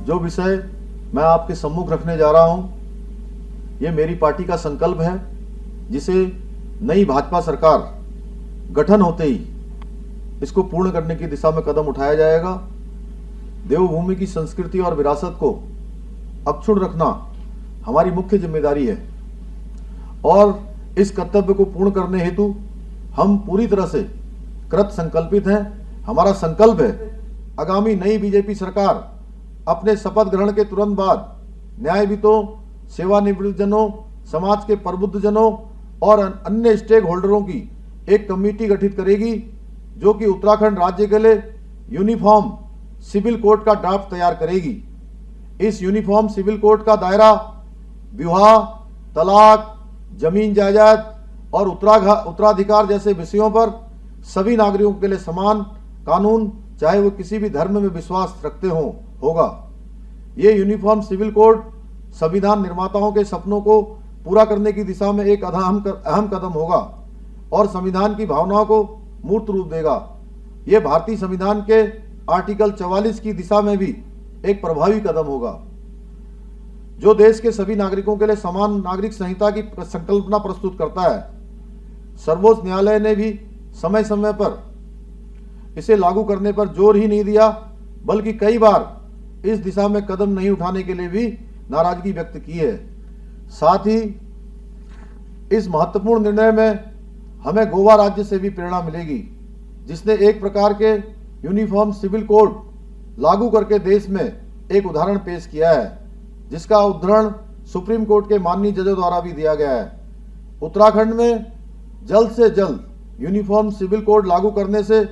जो विषय मैं आपके सम्मुख रखने जा रहा हूं, ये मेरी पार्टी का संकल्प है, जिसे नई भाजपा सरकार गठन होते ही इसको पूर्ण करने की दिशा में कदम उठाया जाएगा। देवभूमि की संस्कृति और विरासत को अक्षुण्ण रखना हमारी मुख्य जिम्मेदारी है और इस कर्तव्य को पूर्ण करने हेतु हम पूरी तरह से कृत संकल्पित हैं। हमारा संकल्प है, आगामी नई बीजेपी सरकार अपने शपथ ग्रहण के तुरंत बाद न्यायविदों, सेवानिवृत्त जनों, समाज के प्रबुद्ध जनों और अन्य स्टेक होल्डरों की एक कमेटी गठित करेगी, जो कि उत्तराखंड राज्य के लिए यूनिफॉर्म सिविल कोड का ड्राफ्ट तैयार करेगी। इस यूनिफॉर्म सिविल कोड का दायरा विवाह, तलाक, जमीन जायदाद और उत्तराधिकार जैसे विषयों पर सभी नागरिकों के लिए समान कानून, चाहे वो किसी भी धर्म में विश्वास रखते हों, होगा। ये यूनिफॉर्म सिविल कोड संविधान निर्माताओं के सपनों को पूरा करने की दिशा में एक अहम कदम होगा और संविधान की भावनाओं को मूर्त रूप देगा। ये भारतीय संविधान के आर्टिकल 44 की दिशा में भी एक प्रभावी कदम होगा, जो देश के सभी नागरिकों के लिए समान नागरिक संहिता की संकल्पना प्रस्तुत करता है। सर्वोच्च न्यायालय ने भी समय समय पर इसे लागू करने पर जोर ही नहीं दिया, बल्कि कई बार इस दिशा में कदम नहीं उठाने के लिए भी नाराजगी व्यक्त की है। साथ ही इस महत्वपूर्ण निर्णय में हमें गोवा राज्य से भी प्रेरणा मिलेगी, जिसने एक प्रकार के यूनिफॉर्म सिविल कोड लागू करके देश में एक उदाहरण पेश किया है, जिसका उद्धरण सुप्रीम कोर्ट के माननीय जजों द्वारा भी दिया गया है। उत्तराखंड में जल्द से जल्द यूनिफॉर्म सिविल कोड लागू करने से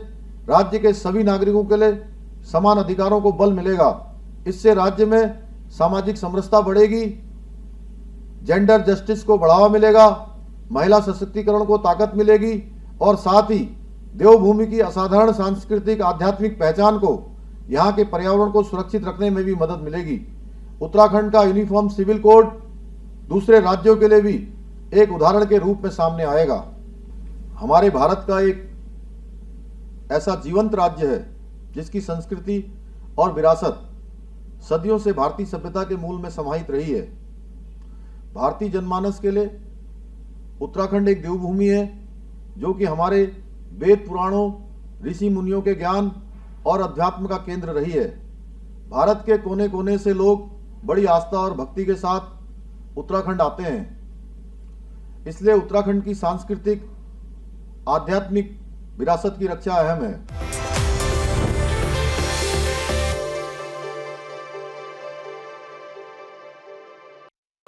राज्य के सभी नागरिकों के लिए समान अधिकारों को बल मिलेगा। इससे राज्य में सामाजिक समरसता बढ़ेगी, जेंडर जस्टिस को बढ़ावा मिलेगा, महिला सशक्तिकरण को ताकत मिलेगी और साथ ही देवभूमि की असाधारण सांस्कृतिक आध्यात्मिक पहचान को, यहाँ के पर्यावरण को सुरक्षित रखने में भी मदद मिलेगी। उत्तराखंड का यूनिफॉर्म सिविल कोड दूसरे राज्यों के लिए भी एक उदाहरण के रूप में सामने आएगा। हमारे भारत का एक ऐसा जीवंत राज्य है, जिसकी संस्कृति और विरासत सदियों से भारतीय सभ्यता के मूल में समाहित रही है। भारतीय जनमानस के लिए उत्तराखंड एक देवभूमि है, जो कि हमारे वेद पुराणों, ऋषि मुनियों के ज्ञान और अध्यात्म का केंद्र रही है। भारत के कोने कोने से लोग बड़ी आस्था और भक्ति के साथ उत्तराखंड आते हैं। इसलिए उत्तराखंड की सांस्कृतिक आध्यात्मिक विरासत की रक्षा अहम है।